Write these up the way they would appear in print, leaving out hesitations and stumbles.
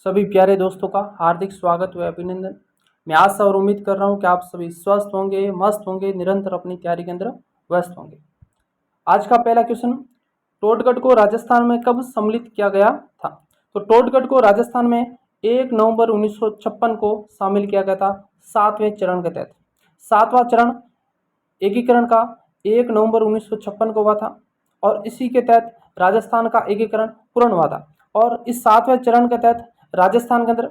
सभी प्यारे दोस्तों का हार्दिक स्वागत व अभिनंदन। मैं आशा और उम्मीद कर रहा हूं कि आप सभी स्वस्थ होंगे, मस्त होंगे, निरंतर अपनी तैयारी के अंदर व्यस्त होंगे। आज का पहला क्वेश्चन, टोडगढ़ को राजस्थान में कब सम्मिलित किया गया था? तो टोडगढ़ को राजस्थान में 1 नवंबर 1956 को शामिल किया गया था 7वें चरण के तहत। 7वां चरण एकीकरण का 1 नवंबर 1956 को हुआ था और इसी के तहत राजस्थान का एकीकरण पूर्ण हुआ था। और इस 7वें चरण के तहत राजस्थान के अंदर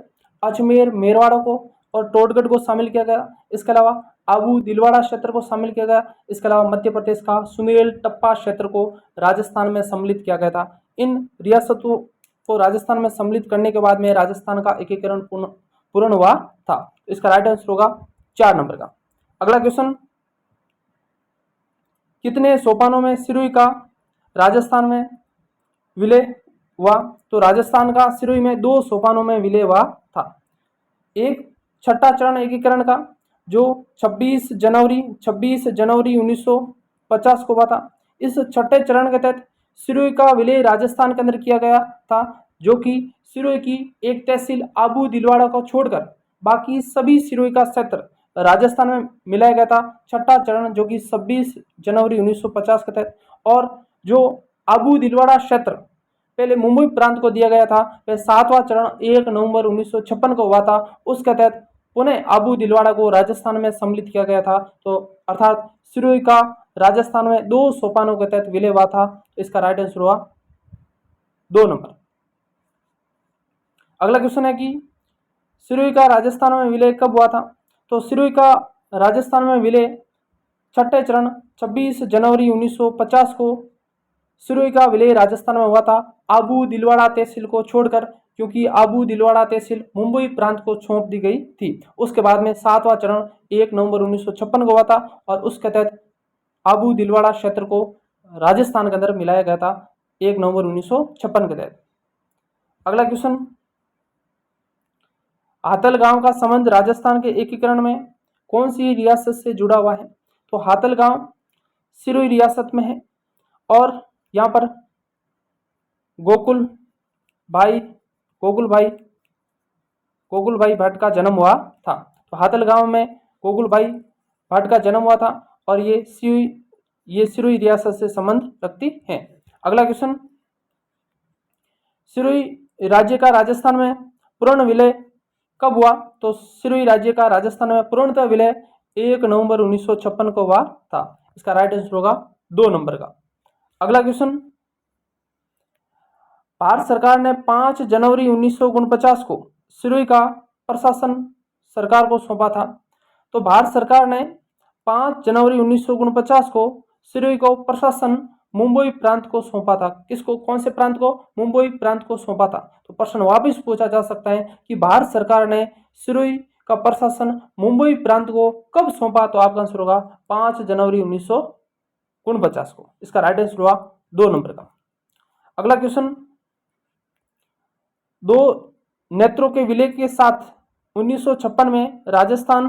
अजमेर, मेरवाड़ा को और टोडगढ़ को शामिल किया गया। इसके अलावा आबू दिलवाड़ा क्षेत्र को शामिल किया गया। इसके अलावा मध्य प्रदेश का सुनेल टप्पा क्षेत्र को राजस्थान में सम्मिलित किया गया था। इन रियासतों को राजस्थान में सम्मिलित करने के बाद में राजस्थान का एकीकरण पूर्ण हुआ था। इसका राइट आंसर होगा 4 नंबर का। अगला क्वेश्चन, कितने सोपानों में सिरोही का राजस्थान में विलय हुआ? तो राजस्थान का सिरोही में 2 सोपानों में विलय हुआ था। एक छठा चरण एकीकरण का जो 26 जनवरी 1950 को हुआ था। इस छठे चरण के तहत सिरोही का विलय राजस्थान के अंदर किया गया था, जो कि सिरोही की एक तहसील आबू दिलवाड़ा को छोड़कर बाकी सभी सिरोही का क्षेत्र राजस्थान में मिलाया गया था। छठा चरण जो कि 26 जनवरी 1950 के तहत, और जो आबू दिलवाड़ा क्षेत्र पहले मुंबई प्रांत को दिया गया था, वह 7वां चरण 1 नवंबर 1956 को हुआ था। उसके तहत पुनः आबू दिलवाड़ा को राजस्थान में सम्मिलित किया गया था। तो अर्थात सिरोही का राजस्थान में 2 सोपानों के तहत विलय हुआ था। इसका राइट आंसर हुआ 2 नंबर। अगला क्वेश्चन है कि सिरोही का राजस्थान में विलय कब हुआ था? तो सिरोही का राजस्थान में विलय छठे चरण 26 जनवरी 1950 को सिरोही का विलय राजस्थान में हुआ था आबू दिलवाड़ा तहसील को छोड़कर, क्योंकि आबू दिलवाड़ा तहसील मुंबई प्रांत को सौंप दी गई थी। उसके बाद में 7वां चरण 1 नवंबर 1956 को हुआ था और उसके तहत आबू दिलवाड़ा क्षेत्र को राजस्थान के अंदर मिलाया गया था 1 नवंबर 1956 के तहत। अगला क्वेश्चन, हातल गांव का संबंध राजस्थान के एकीकरण में कौन सी रियासत से जुड़ा हुआ है? तो हातल गांव सिरोही रियासत में है और यहाँ पर गोकुल भाई भट्ट का जन्म हुआ था। तो हातल गांव में गोकुल भाई भट्ट का जन्म हुआ था और ये सिरोही रियासत से संबंध रखती हैं। अगला क्वेश्चन, सिरोही राज्य का राजस्थान में पूर्ण विलय कब हुआ? तो सिरोही राज्य का राजस्थान में पूर्णतः विलय 1 नवंबर 1956 को हुआ था। इसका राइट आंसर होगा 2 नंबर का। अगला क्वेश्चन, भारत सरकार ने 5 जनवरी 1949 को सिरोही का प्रशासन सरकार को सौंपा था। तो भारत सरकार ने 5 जनवरी 1949 को सिरोही को प्रशासन मुंबई प्रांत को सौंपा था। किसको? कौन से प्रांत को? मुंबई प्रांत को सौंपा था। तो प्रश्न वापस पूछा जा सकता है कि भारत सरकार ने सिरोही का प्रशासन मुंबई प्रांत को कब सौंपा? तो आपका आंसर होगा 5 जनवरी 1949 को। इसका राइट आंसर हुआ 2 नंबर का। अगला क्वेश्चन, 2 नेत्रों के विलय के साथ 1956 में राजस्थान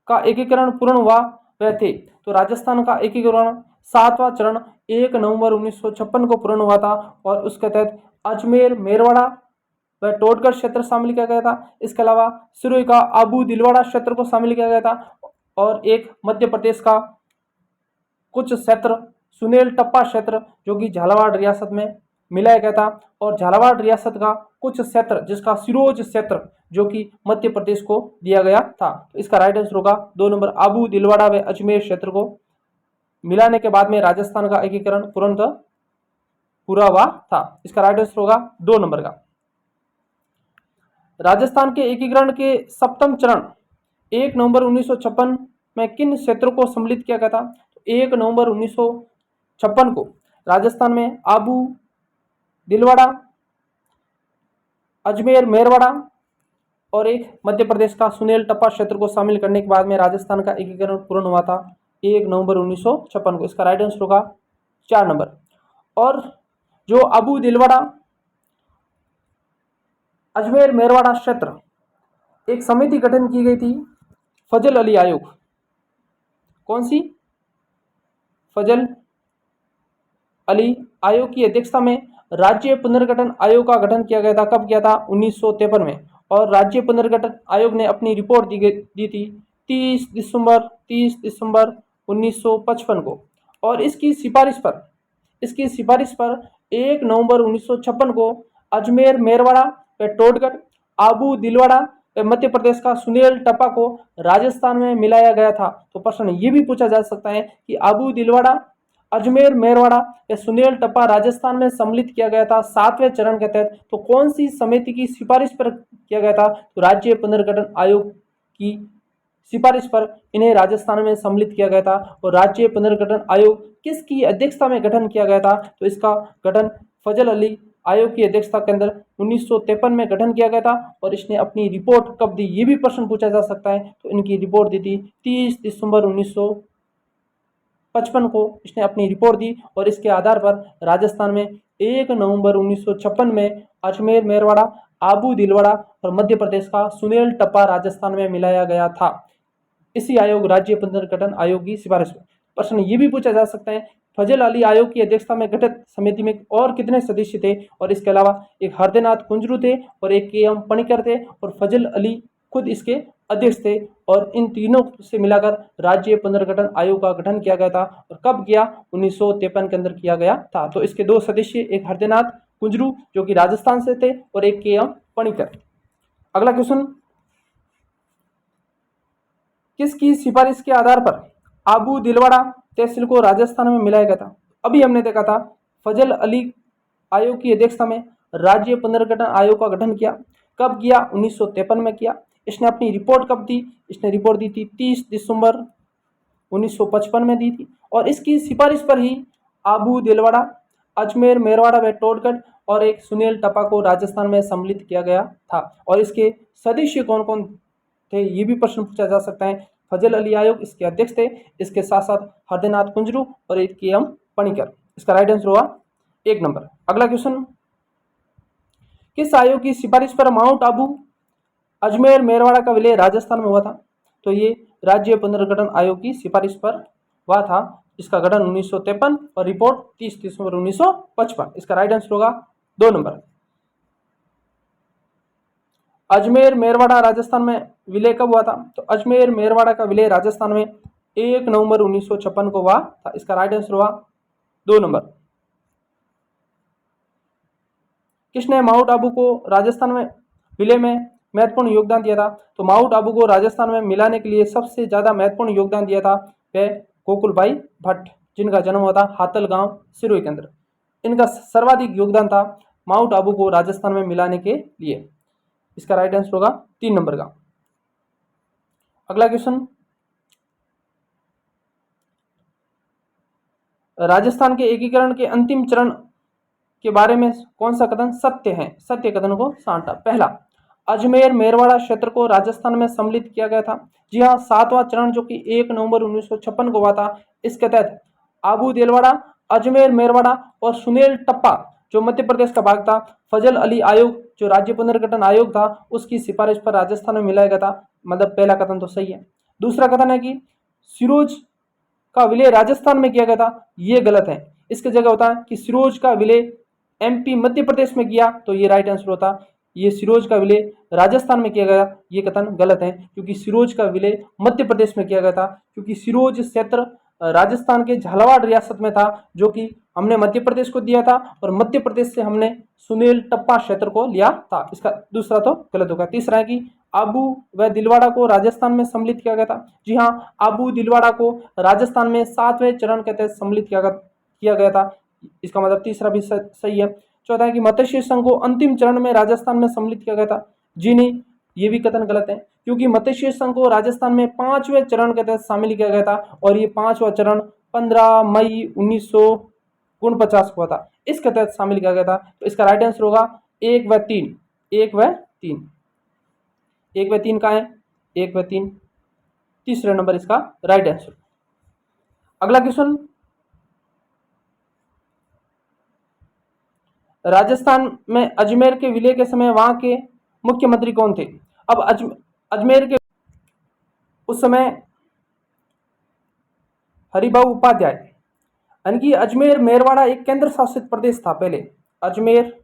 का एकीकरण पूर्ण हुआ वह थे। तो राजस्थान का एकीकरण 7वां चरण 1 नवंबर 1956 को पूर्ण हुआ था और उसके तहत अजमेर, मेरवाड़ा व टोडगढ़ क्षेत्र शामिल किया गया था। इसके अलावा सिरोही का आबू दिलवाड़ा क्षेत्र को शामिल किया गया था और एक मध्य प्रदेश का कुछ क्षेत्र सुनेल टप्पा क्षेत्र जो कि झालावाड़ रियासत में मिलाया गया था, और झालावाड़ रियासत का कुछ क्षेत्र जिसका सिरोज क्षेत्र जो कि मध्य प्रदेश को दिया गया था। तो इसका राइट आंसर होगा 2 नंबर। आबू दिलवाड़ा व अजमेर क्षेत्र को मिलाने के बाद में राजस्थान का एकीकरण पूर्णतः पूरा हुआ था। इसका राइट आंसर होगा 2 नंबर का। राजस्थान के एकीकरण के 7वां चरण 1 नवंबर 1956 में किन क्षेत्रों को सम्मिलित किया गया था? 1 नवंबर 1956 को राजस्थान में आबू दिलवाड़ा, अजमेर, मेरवाड़ा और एक मध्य प्रदेश का सुनेल टप्पा क्षेत्र को शामिल करने के बाद में राजस्थान का एकीकरण पूर्ण हुआ था 1 नवंबर 1956 को। इसका राइट आंसर होगा 4 नंबर। और जो आबू दिलवाड़ा, अजमेर, मेरवाड़ा क्षेत्र, एक समिति गठन की गई थी फजल अली आयोग। कौन सी? फजल अली आयोग की अध्यक्षता में राज्य पुनर्गठन आयोग का गठन किया गया था। कब किया था? 1953 में। और राज्य पुनर्गठन आयोग ने अपनी रिपोर्ट दी थी 30 दिसंबर 1955 को। और इसकी सिफारिश पर 1 नवंबर 1956 को अजमेर मेरवाड़ा व टोडगढ़, आबू दिलवाड़ा व मध्य प्रदेश का सुनील टप्पा को राजस्थान में मिलाया गया था। तो प्रश्न ये भी पूछा जा सकता है कि आबू दिलवाड़ा, अजमेर मेरवाड़ा या सुनील टप्पा राजस्थान में सम्मिलित किया गया था 7वें चरण के तहत, तो कौन सी समिति की सिफारिश पर किया गया था? तो राज्य पुनर्गठन आयोग की सिफारिश पर इन्हें राजस्थान में सम्मिलित किया गया था। और राज्य पुनर्गठन आयोग किसकी अध्यक्षता में गठन किया गया था? तो इसका गठन फजल अली आयोग की अध्यक्षता के अंदर 1953 में गठन किया गया था। और इसने अपनी रिपोर्ट कब दी, ये भी प्रश्न पूछा जा सकता है। तो इनकी रिपोर्ट दी थी 30 दिसंबर 1955 को इसने अपनी रिपोर्ट दी। और इसके आधार पर राजस्थान में 1 नवंबर 1956 में अजमेर मेरवाड़ा, आबू दिलवाड़ा और मध्य प्रदेश का सुनील टप्पा राजस्थान में मिलाया गया था। इसी आयोग राज्य पुनर्गठन आयोग की सिफारिश में। प्रश्न ये भी पूछा जा सकता है, फजल अली आयोग की अध्यक्षता में गठित समिति में और कितने सदस्य थे? और इसके अलावा एक हरदेनाथ कुंजरू थे और एक के.एम. पणिकर थे और फजल अली खुद इसके अध्यक्ष थे। और इन तीनों से मिलाकर राज्य पुनर्गठन आयोग का गठन किया गया था। और कब किया? 1953 के अंदर किया गया था। तो इसके 2 सदस्य, एक हरदेनाथ कुंजरू जो कि राजस्थान से थे और एक के.एम. पणिकर। अगला क्वेश्चन, किसकी सिफारिश के आधार पर आबू दिलवाड़ा तहसील को राजस्थान में मिलाया गया था? अभी हमने देखा था फजल अली आयोग की अध्यक्षता में राज्य पुनर्गठन आयोग का गठन किया। कब किया? 1953 में किया। इसने अपनी रिपोर्ट कब दी? इसने रिपोर्ट दी थी 30 दिसंबर 1955 में दी थी। और इसकी सिफारिश पर ही आबू दिलवाड़ा, अजमेर मेरवाड़ा व टोडगढ़ और एक सुनील टप्पा को राजस्थान में सम्मिलित किया गया था। और इसके सदस्य कौन कौन थे, ये भी प्रश्न पूछा जा सकता है। फजल अली आयोग इसके अध्यक्ष थे, इसके साथ साथ हरदेनाथ कुंजरू और एक के.एम. पणिकर। इसका राइट आंसर हुआ 1 नंबर। अगला क्वेश्चन, किस आयोग की सिफारिश पर माउंट आबू, अजमेर मेरवाड़ा का विलय राजस्थान में हुआ था? तो ये राज्य पुनर्गठन आयोग की सिफारिश पर हुआ था। इसका गठन 1953 और रिपोर्ट 30 दिसंबर 1955। इसका राइट आंसर होगा 2 नंबर। अजमेर मेरवाड़ा राजस्थान में विलय कब हुआ था? तो अजमेर मेरवाड़ा का विलय राजस्थान में 1 नवंबर 1956 को हुआ था। इसका राइट आंसर हुआ 2 नंबर। किसने माउंट आबू को राजस्थान में विलय में महत्वपूर्ण योगदान दिया था? तो माउंट आबू को राजस्थान में मिलाने के लिए सबसे ज्यादा महत्वपूर्ण योगदान दिया था वह गोकुल भाई भट्ट, जिनका जन्म हुआ था हातल गांव सिरोही के अंदर। इनका सर्वाधिक योगदान था माउंट आबू को राजस्थान में मिलाने के लिए। इसका राइट आंसर होगा 3 नंबर का। अगला क्वेश्चन, राजस्थान के एकीकरण के अंतिम चरण के बारे में कौन सा कथन सत्य है? सत्य कथन को साटा। पहला, अजमेर मेरवाड़ा क्षेत्र को राजस्थान में सम्मिलित किया गया था। जी हाँ, 7वां चरण जो कि 1 नवंबर 1956 को हुआ था, इसके तहत आबू दिलवाड़ा, अजमेर मेरवाड़ा और सुनील टप्पा जो मध्य प्रदेश का भाग था, फजल अली आयोग जो राज्य पुनर्गठन आयोग था, उसकी सिफारिश पर राजस्थान में मिलाया गया था। मतलब पहला कथन तो सही है। दूसरा कथन है कि सिरोज का विलय राजस्थान में किया गया था, ये गलत है। इसकी जगह होता है कि सिरोज का विलय एमपी मध्य प्रदेश में किया, तो ये राइट आंसर होता। ये सिरोज का विलय राजस्थान में किया गया, ये कथन गलत है, क्योंकि सिरोज का विलय मध्य प्रदेश में किया गया था। क्योंकि सिरोज क्षेत्र राजस्थान के झालावाड़ रियासत में था, जो कि हमने मध्य प्रदेश को दिया था और मध्य प्रदेश से हमने सुनील टप्पा क्षेत्र को लिया था। इसका दूसरा तो गलत होगा। तीसरा है कि आबू व दिलवाड़ा को राजस्थान में सम्मिलित किया गया था। जी हाँ, आबू दिलवाड़ा को राजस्थान में 7वें चरण के तहत सम्मिलित किया गया था। इसका मतलब तीसरा भी सही है। चौथा है कि मत्स्य संघ को अंतिम चरण में राजस्थान में सम्मिलित किया गया था। जी नहीं, ये भी कथन गलत है, क्योंकि मत्स्य संघ को राजस्थान में 5वें चरण के तहत शामिल किया गया था और ये 5वां चरण 15 मई 1949 को था, इसके तहत शामिल किया गया था। तो इसका राइट आंसर होगा 1 व 3। 1 व 3। 1 व 3 का है 1 व 3, तीसरे नंबर इसका राइट आंसर। अगला क्वेश्चन, राजस्थान में अजमेर के विलय के समय वहां के मुख्यमंत्री कौन थे? अब अजमेर के उस समय हरिभाऊ उपाध्याय, यानी कि अजमेर मेरवाड़ा एक केंद्र शासित प्रदेश था पहले, अजमेर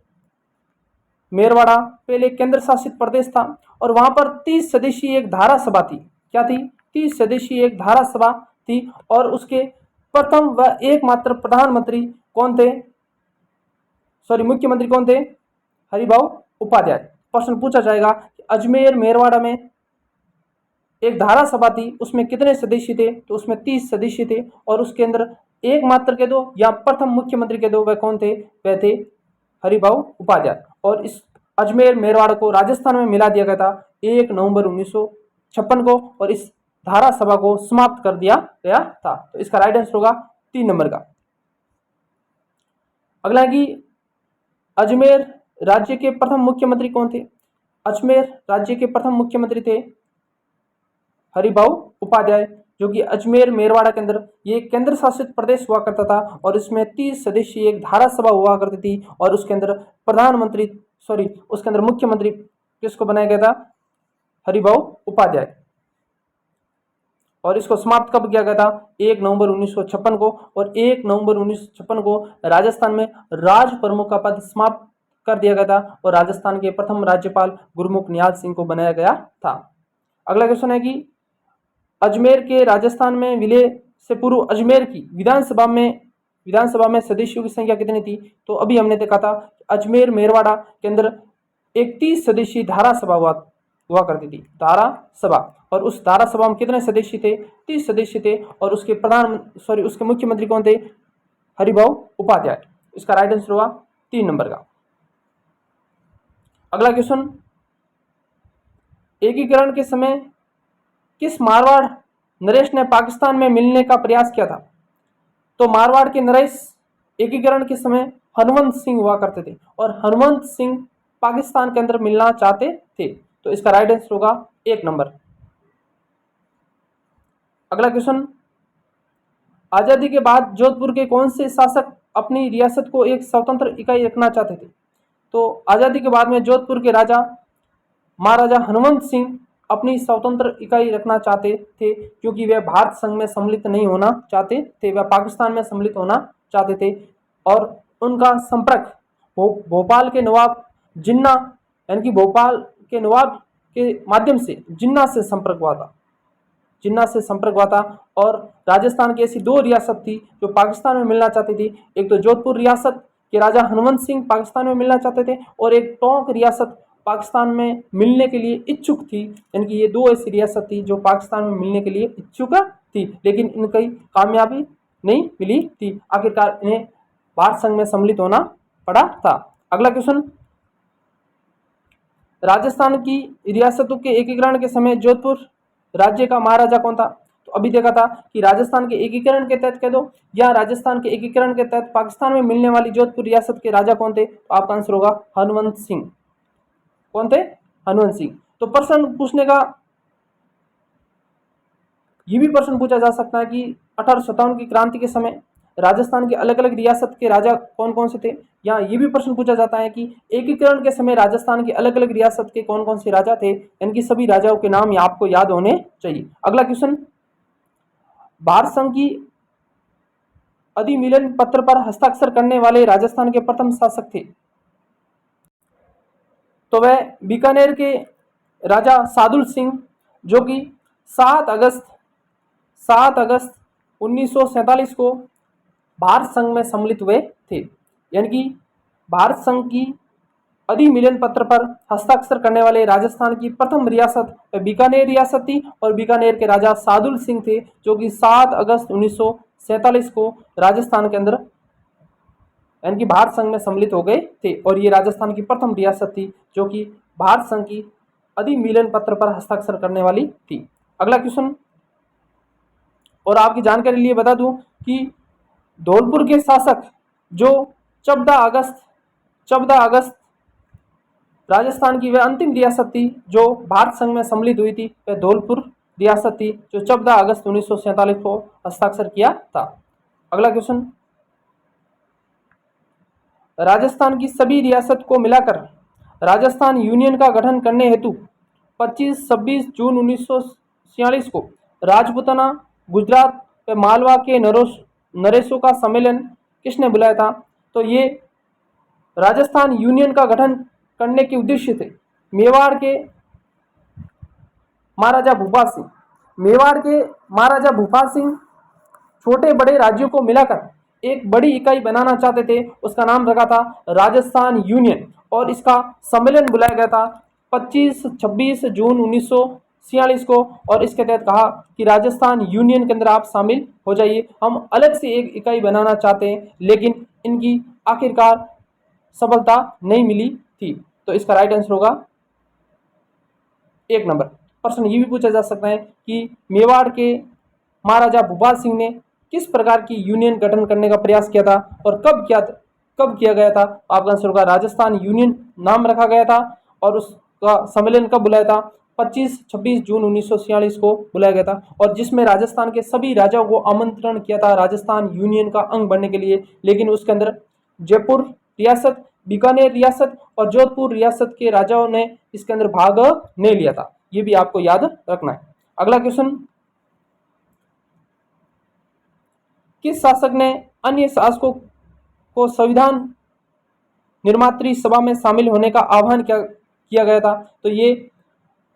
मेरवाड़ा पहले केंद्र शासित प्रदेश था और वहां पर 30 सदस्यीय एक धारा सभा थी। क्या थी? 30 सदस्यीय एक धारा सभा थी और उसके प्रथम व एकमात्र प्रधानमंत्री कौन थे? मुख्यमंत्री कौन थे? हरिभाऊ उपाध्याय। प्रश्न पूछा जाएगा कि अजमेर मेरवाड़ा में एक धारा सभा थी, उसमें कितने सदस्य थे? तो उसमें 30 सदस्य थे और उसके अंदर एकमात्र के दो या प्रथम मुख्यमंत्री के दो, वह कौन थे? वह थे हरिभाऊ उपाध्याय। और इस अजमेर मेरवाड़ा को राजस्थान में मिला दिया गया था 1 नवंबर 1956 को और इस धारा सभा को समाप्त कर दिया गया था। तो इसका राइट आंसर होगा 3 नंबर का। अगला है कि अजमेर राज्य के प्रथम मुख्यमंत्री कौन थे? अजमेर राज्य के प्रथम मुख्यमंत्री थे हरिभाऊ उपाध्याय, जो कि अजमेर मेरवाड़ा के अंदर ये केंद्र शासित प्रदेश हुआ करता था और इसमें 30 सदस्यीय एक धारा सभा हुआ करती थी और उसके अंदर उसके अंदर मुख्यमंत्री किसको बनाया गया था? हरिभाऊ उपाध्याय। और इसको समाप्त कब किया गया था? 1 नवंबर 1956 को। और 1 नवंबर 1956 को राजस्थान में राज प्रमुख का पद समाप्त कर दिया गया था और राजस्थान के प्रथम राज्यपाल गुरमुख निहाल सिंह को बनाया गया था। अगला क्वेश्चन है कि अजमेर के राजस्थान में विलय से पूर्व अजमेर की विधानसभा में सदस्यों की संख्या कितनी थी? तो अभी हमने देखा था अजमेर मेरवाड़ा के अंदर एक 30 सदस्यीय धारा सभा हुआ करती थी, धारा सभा। और उस धारा सभा में कितने सदस्य थे? 30 सदस्य थे और उसके मुख्यमंत्री कौन थे? हरिभाऊ उपाध्याय। इसका राइट आंसर हुआ 3 नंबर का। अगला क्वेश्चन, एकीकरण के समय किस मारवाड़ नरेश ने पाकिस्तान में मिलने का प्रयास किया था? तो मारवाड़ के नरेश एकीकरण के समय हनुमंत सिंह हुआ करते थे और हनुमंत सिंह पाकिस्तान के अंदर मिलना चाहते थे। तो इसका राइट आंसर होगा 1 नंबर। अगला क्वेश्चन, आजादी के बाद जोधपुर के कौन से शासक अपनी रियासत को एक स्वतंत्र इकाई रखना चाहते थे? तो आजादी के बाद में जोधपुर के राजा महाराजा हनुमंत सिंह अपनी स्वतंत्र इकाई रखना चाहते थे क्योंकि वे भारत संघ में सम्मिलित नहीं होना चाहते थे, वे पाकिस्तान में सम्मिलित होना चाहते थे। और उनका संपर्क भोपाल के नवाब जिन्ना यानी कि भोपाल के नवाब के माध्यम से जिन्ना से संपर्क हुआ था। और राजस्थान की ऐसी 2 रियासत थी जो पाकिस्तान में मिलना चाहती थी, एक तो जोधपुर रियासत के राजा हनुमंत सिंह पाकिस्तान में मिलना चाहते थे और एक टोंक रियासत पाकिस्तान में मिलने के लिए इच्छुक थी। यानी कि ये 2 ऐसी रियासत थी जो पाकिस्तान में मिलने के लिए इच्छुक थी, लेकिन इनकी कामयाबी नहीं मिली थी। आखिरकार इन्हें भारत संघ में सम्मिलित होना पड़ा था। अगला क्वेश्चन, राजस्थान की रियासतों के एकीकरण के समय जोधपुर राज्य का महाराजा कौन था? तो अभी देखा था कि राजस्थान के एकीकरण के तहत कह दो या राजस्थान के एकीकरण के तहत पाकिस्तान में मिलने वाली जोधपुर रियासत के राजा कौन थे? तो आपका आंसर होगा हनुमंत सिंह। कौन थे? हनुमंत सिंह। तो प्रश्न पूछने का ये भी प्रश्न पूछा जा सकता है कि 1857 की क्रांति के समय राजस्थान के अलग अलग रियासत के राजा कौन कौन से थे, या ये भी प्रश्न पूछा जाता है कि एकीकरण के समय राजस्थान के अलग अलग रियासत के कौन कौन से राजा थे। इनकी सभी राजाओं के नाम आपको याद होने चाहिए। अगला क्वेश्चन, भारत संघ की अधिमिलन पत्र पर हस्ताक्षर करने वाले राजस्थान के प्रथम शासक थे? तो वह बीकानेर के राजा सादुल सिंह, जो कि 7 अगस्त 1947 को भारत संघ में सम्मिलित हुए थे। यानी कि भारत संघ की अधिमिलन पत्र पर हस्ताक्षर करने वाले राजस्थान की प्रथम रियासत बीकानेर रियासत थी और बीकानेर के राजा सादुल सिंह थे, जो कि 7 अगस्त 1947 को राजस्थान के अंदर यानी कि भारत संघ में सम्मिलित हो गए थे और ये राजस्थान की प्रथम रियासत थी जो कि भारत संघ की अधिमिलन पत्र पर हस्ताक्षर करने वाली थी। अगला क्वेश्चन, और आपकी जानकारी लिए बता दूं कि धौलपुर के शासक जो 14 अगस्त राजस्थान की वह अंतिम रियासत थी जो भारत संघ में सम्मिलित हुई थी, वह धौलपुर रियासत थी जो 14 अगस्त 1947 को हस्ताक्षर किया था। अगला क्वेश्चन, राजस्थान की सभी रियासत को मिलाकर राजस्थान यूनियन का गठन करने हेतु 25-26 जून 1946 को राजपूताना, गुजरात व मालवा के नरेशों का सम्मेलन किसने बुलाया था? तो ये राजस्थान यूनियन का गठन करने के उद्देश्य थे। मेवाड़ के महाराजा भूपाल सिंह, मेवाड़ के महाराजा भूपाल सिंह छोटे बड़े राज्यों को मिलाकर एक बड़ी इकाई बनाना चाहते थे। उसका नाम रखा था राजस्थान यूनियन और इसका सम्मेलन बुलाया गया था 25-26 जून 1946 को। और इसके तहत कहा कि राजस्थान यूनियन के अंदर आप शामिल हो जाइए, हम अलग से एक इकाई बनाना चाहते हैं, लेकिन इनकी आखिरकार सफलता नहीं मिली थी। तो इसका राइट आंसर होगा 1 नंबर। प्रश्न ये भी पूछा जा सकता है कि मेवाड़ के महाराजा भूपाल सिंह ने किस प्रकार की यूनियन गठन करने का प्रयास किया था और कब किया गया था। आपका आंसर होगा राजस्थान यूनियन नाम रखा गया था और उसका सम्मेलन कब बुलाया था, 25-26 जून 1946 को बुलाया गया था, और जिसमें राजस्थान के सभी राजाओं को आमंत्रण किया था राजस्थान यूनियन का अंग बनने के लिए। लेकिन उसके अंदर जयपुर रियासत, बीकानेर रियासत और जोधपुर रियासत के राजाओं ने इसके अंदर भाग नहीं लिया था। ये भी आपको याद रखना है। अगला क्वेश्चन, किस शासक ने अन्य शासकों को संविधान निर्मात्री सभा में शामिल होने का आह्वान किया गया था। तो ये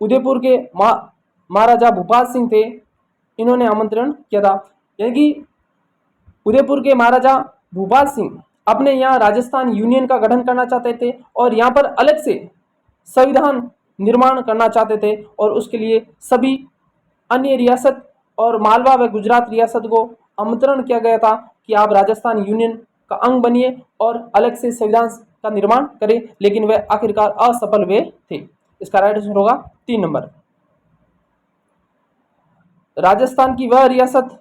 उदयपुर के महाराजा भूपाल सिंह थे, इन्होंने आमंत्रण किया था। यानी कि उदयपुर के महाराजा भूपाल सिंह अपने यहाँ राजस्थान यूनियन का गठन करना चाहते थे और यहाँ पर अलग से संविधान निर्माण करना चाहते थे, और उसके लिए सभी अन्य रियासत और मालवा व गुजरात रियासत को आमंत्रण किया गया था कि आप राजस्थान यूनियन का अंग बनिए और अलग से संविधान का निर्माण करें, लेकिन वे आखिरकार असफल हुए थे। इसका राइट आंसर होगा 3 नंबर। राजस्थान की वह रियासत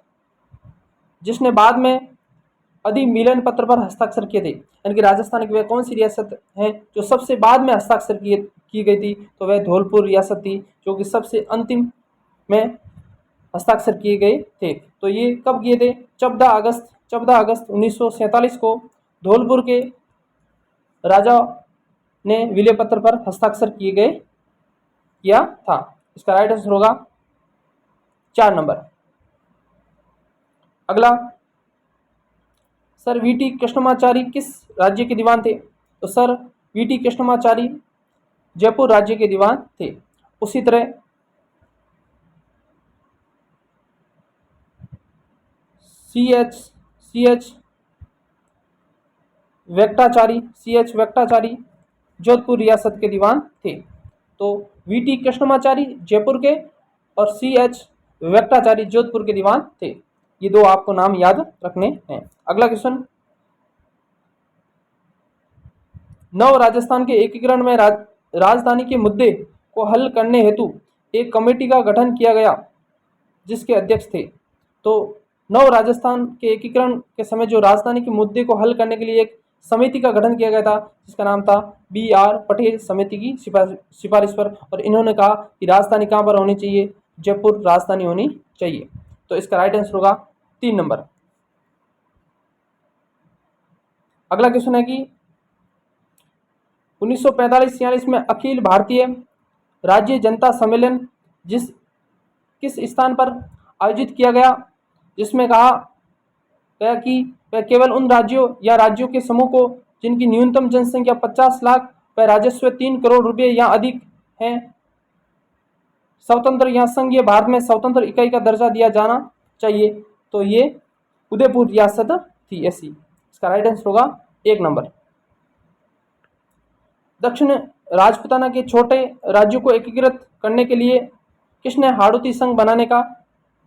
जिसने बाद में अधिमिलन पत्र पर हस्ताक्षर किए थे, यानी कि राजस्थान की वह कौन सी रियासत है जो सबसे बाद में हस्ताक्षर की गई थी, तो वह धौलपुर रियासत थी, जो कि सबसे अंतिम में हस्ताक्षर किए गए थे। तो ये कब किए थे, 14 अगस्त 1947 को धौलपुर के राजा ने विलय पत्र पर हस्ताक्षर किया था। इसका राइट आंसर होगा 4 नंबर। अगला, सर वीटी कृष्णमाचारी किस राज्य के दीवान थे। तो सर वीटी कृष्णमाचारी जयपुर राज्य के दीवान थे। उसी तरह सी एच वेक्टाचारी जोधपुर रियासत के दीवान थे। तो वीटी कृष्णमाचारी जयपुर के और सी एच वेक्टाचारी जोधपुर के दीवान थे। ये दो आपको नाम याद रखने हैं। अगला क्वेश्चन, नव राजस्थान के एकीकरण में राजधानी के मुद्दे को हल करने हेतु एक कमेटी का गठन किया गया जिसके अध्यक्ष थे। तो नव राजस्थान के एकीकरण के समय जो राजधानी के मुद्दे को हल करने के लिए एक समिति का गठन किया गया था जिसका नाम था BR पटेल समिति की सिफारिश पर, और इन्होंने कहा कि राजधानी कहाँ पर होनी चाहिए, जयपुर राजधानी होनी चाहिए। तो इसका राइट आंसर होगा 3 नंबर। अगला क्वेश्चन है कि 1945-46 में अखिल भारतीय राज्य जनता सम्मेलन किस स्थान पर आयोजित किया गया, जिसमें कहा गया कि वह केवल उन राज्यों या राज्यों के समूह को जिनकी न्यूनतम जनसंख्या 50 लाख व राजस्व 3 करोड़ रुपए या अधिक है, स्वतंत्र या संघीय भारत में स्वतंत्र इकाई का दर्जा दिया जाना चाहिए। तो ये उदयपुर रियासत थी ऐसी। इसका राइट आंसर होगा 1 नंबर। दक्षिण राजपुताना के छोटे राज्यों को एकीकृत करने के लिए किसने हाड़ौती संघ बनाने का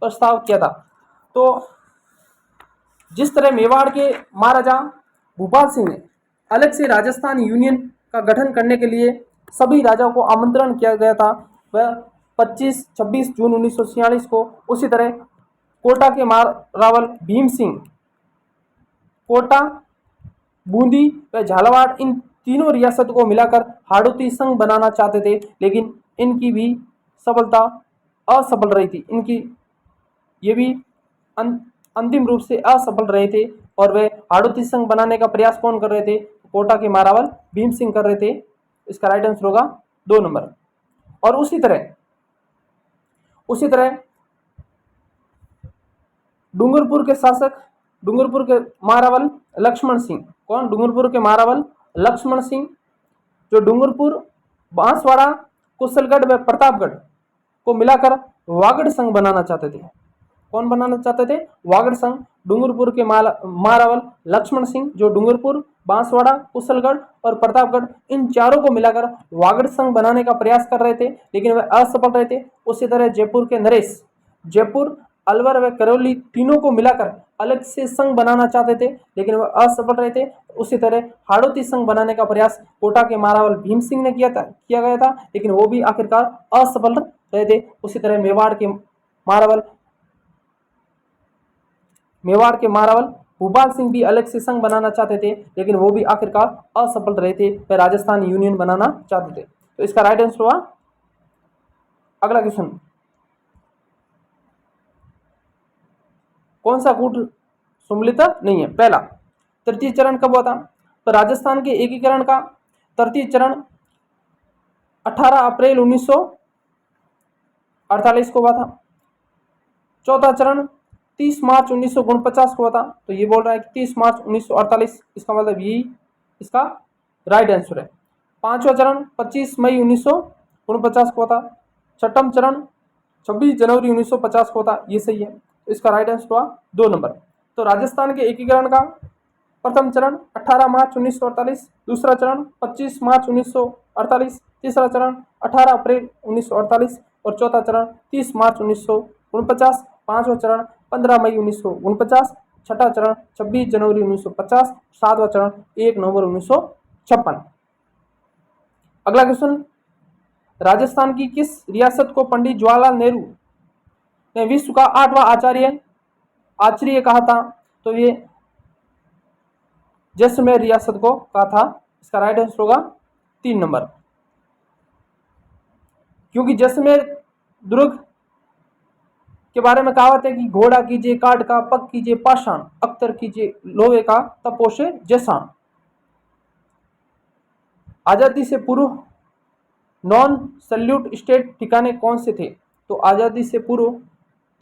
प्रस्ताव किया था। तो जिस तरह मेवाड़ के महाराजा भूपाल सिंह ने अलग से राजस्थान यूनियन का गठन करने के लिए सभी राजाओं को आमंत्रण किया गया था वह 25-26 जून 1946 को, उसी तरह कोटा के महारावल भीम सिंह कोटा, बूंदी व झालावाड़ इन तीनों रियासत को मिलाकर हाड़ौती संघ बनाना चाहते थे, लेकिन इनकी भी सफलता असफल रही थी। इनकी ये भी अंतिम रूप से असफल रहे थे और वे हाड़ौती संघ बनाने का प्रयास कौन कर रहे थे, कोटा के महारावल भीम सिंह कर रहे थे। इसका राइट आंसर होगा 2 नंबर। और उसी तरह डूंगरपुर के शासक, डूंगरपुर के महारावल लक्ष्मण सिंह, कौन, डूंगरपुर के महारावल लक्ष्मण सिंह जो डूंगरपुर, बांसवाड़ा, कुशलगढ़ व प्रतापगढ़ को मिलाकर वागड़ संघ बनाना चाहते थे। कौन बनाना चाहते थे? वागड़ संघ। डूंगरपुर के महारावल लक्ष्मण सिंह जो डूंगरपुर, बांसवाड़ा, कुशलगढ़ और प्रतापगढ़ इन चारों को मिलाकर वागड़ संघ बनाने का प्रयास कर रहे थे, लेकिन वे असफल रहे थे। उसी तरह जयपुर के नरेश जयपुर, अलवर व करौली तीनों को मिलाकर अलग से संघ बनाना चाहते थे, लेकिन वह असफल रहे थे। उसी तरह हाड़ौती संघ बनाने का प्रयास कोटा के महारावल भीम सिंह ने किया गया था, लेकिन वो भी आखिरकार असफल रहे थे। उसी तरह मेवाड़ के महारावल भूपाल सिंह भी अलग से संघ बनाना चाहते थे, लेकिन वो भी आखिरकार असफल रहे थे। वे राजस्थान यूनियन बनाना चाहते थे। तो इसका राइट आंसर हुआ। अगला क्वेश्चन, कौन सा गुट सम्मिलित नहीं है? पहला, तृतीय चरण कब हुआ था? तो राजस्थान के एकीकरण का तृतीय चरण 18 अप्रैल 1948 को हुआ था। चौथा चरण 30 मार्च 1949 को हुआ था। तो ये बोल रहा है कि 30 मार्च 1948, इसका मतलब यही इसका राइट आंसर है। पांचवा चरण 25 मई 1949 को हुआ था। छठम चरण 26 जनवरी 1950 को था। ये सही है। इसका राइट आंसर हुआ 2 नंबर। तो राजस्थान के एकीकरण का प्रथम चरण 18 मार्च 1948, दूसरा चरण 25 मार्च 1948, तीसरा चरण 18 अप्रैल 1948 और चौथा चरण 30 मार्च 1949, पांचवा चरण 15 मई 1949, छठा चरण 26 जनवरी 1950, सातवां चरण 1 नवंबर 1956। अगला क्वेश्चन, राजस्थान की किस रियासत को पंडित जवाहरलाल नेहरू ने विश्व का 8वां आचार्य कहा था? तो ये जैसलमेर रियासत को कहा था। इसका राइट आंसर होगा 3 नंबर, क्योंकि जैसलमेर दुर्ग के बारे में कहावत है कि घोड़ा कीजिए काठ का, पग कीजिए पाषाण, अख्तर कीजिए लोहे का, तपोशे जैसान। आजादी से पूर्व नॉन सल्यूट स्टेट ठिकाने कौन से थे? तो आजादी से पूर्व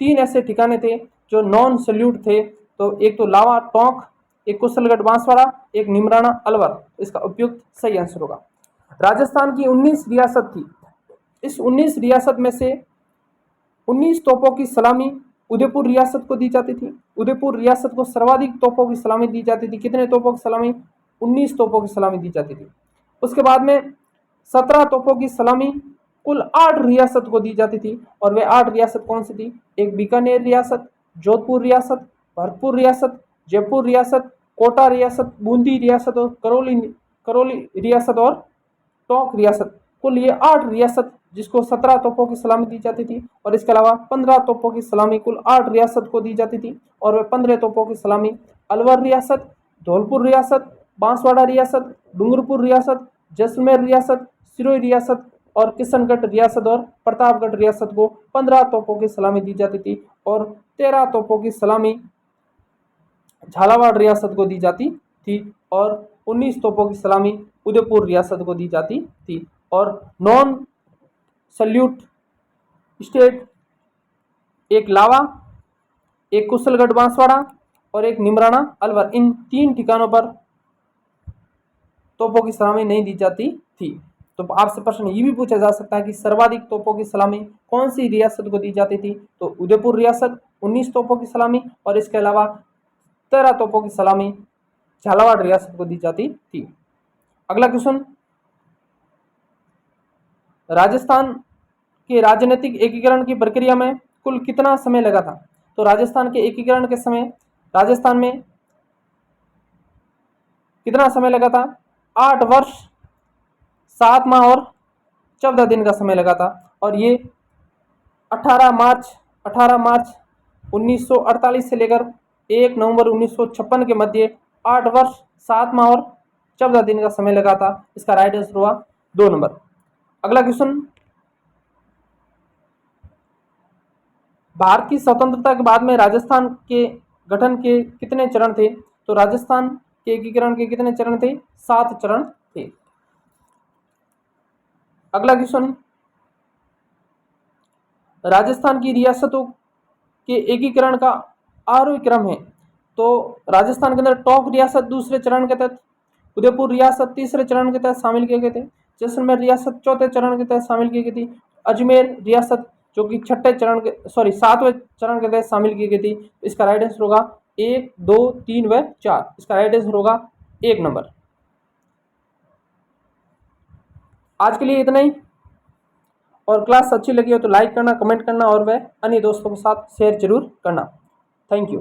3 ऐसे ठिकाने थे जो नॉन सल्यूट थे। तो एक तो लावा टोंक, एक कुशलगढ़ बांसवाड़ा, एक निमराना अलवर। इसका उपयुक्त सही आंसर होगा। राजस्थान की 19 रियासत थी। इस 19 रियासत में से 19 तोपों की सलामी उदयपुर रियासत को दी जाती थी। उदयपुर रियासत को सर्वाधिक तोपों की सलामी दी जाती थी। कितने तोपों की सलामी? 19 तोपों की सलामी दी जाती थी। उसके बाद में 17 तोपों की सलामी कुल 8 रियासत को दी जाती थी। और वे 8 रियासत कौन सी थी? एक बीकानेर रियासत, जोधपुर रियासत, भरतपुर रियासत, जयपुर रियासत, कोटा रियासत, बूंदी रियासत और करौली रियासत और टोंक रियासत। कुल ये 8 रियासत जिसको 17 तोपों की सलामी दी जाती थी। और इसके अलावा 15 तोपों की सलामी कुल 8 रियासत को दी जाती थी। और वे 15 तोपों की सलामी अलवर रियासत, धौलपुर रियासत, बांसवाड़ा रियासत, डूंगरपुर रियासत, जैसलमेर रियासत, सिरोही रियासत और किशनगढ़ रियासत और प्रतापगढ़ रियासत को 15 तोपों की सलामी दी जाती थी। और 13 तोपों की सलामी झालावाड़ रियासत को दी जाती थी। और 19 तोपों की सलामी उदयपुर रियासत को दी जाती थी। और नॉन सल्यूट स्टेट एक लावा, एक कुशलगढ़ बांसवाड़ा और एक निमराना अलवर, इन 3 ठिकानों पर तोपों की सलामी नहीं दी जाती थी। तो आपसे प्रश्न ये भी पूछा जा सकता है कि सर्वाधिक तोपों की सलामी कौन सी रियासत को दी जाती थी? तो उदयपुर रियासत 19 तोपों की सलामी और इसके अलावा 13 तोपों की सलामी झालावाड़ रियासत को दी जाती थी। अगला क्वेश्चन, राजस्थान के राजनीतिक एकीकरण की प्रक्रिया में कुल कितना समय लगा था? तो राजस्थान के एकीकरण के समय राजस्थान में कितना समय लगा था? 8 वर्ष 7 माह और 14 दिन का समय लगा था। और ये 18 मार्च 1948 से लेकर 1 नवंबर 1956 के मध्य 8 वर्ष 7 माह और 14 दिन का समय लगा था। इसका राइट आंसर हुआ 2 नंबर। अगला क्वेश्चन, भारत की स्वतंत्रता के बाद में राजस्थान के गठन के कितने चरण थे? तो राजस्थान के एकीकरण के कितने चरण थे? 7 चरण थे। अगला क्वेश्चन, राजस्थान की रियासतों के एकीकरण का आरोही क्रम है। तो राजस्थान के अंदर टोंक रियासत दूसरे चरण के तहत, उदयपुर रियासत तीसरे चरण के तहत शामिल किए गए थे। जैसलमेर रियासत चौथे चरण के तहत शामिल की गई थी। अजमेर रियासत जो कि सातवें चरण के तहत शामिल की गई थी। इसका राइट आंसर होगा 1, 2, 3 व 4। इसका राइट आंसर होगा 1 नंबर। आज के लिए इतना ही। और क्लास अच्छी लगी हो तो लाइक करना, कमेंट करना और वह अन्य दोस्तों के साथ शेयर जरूर करना। Thank you.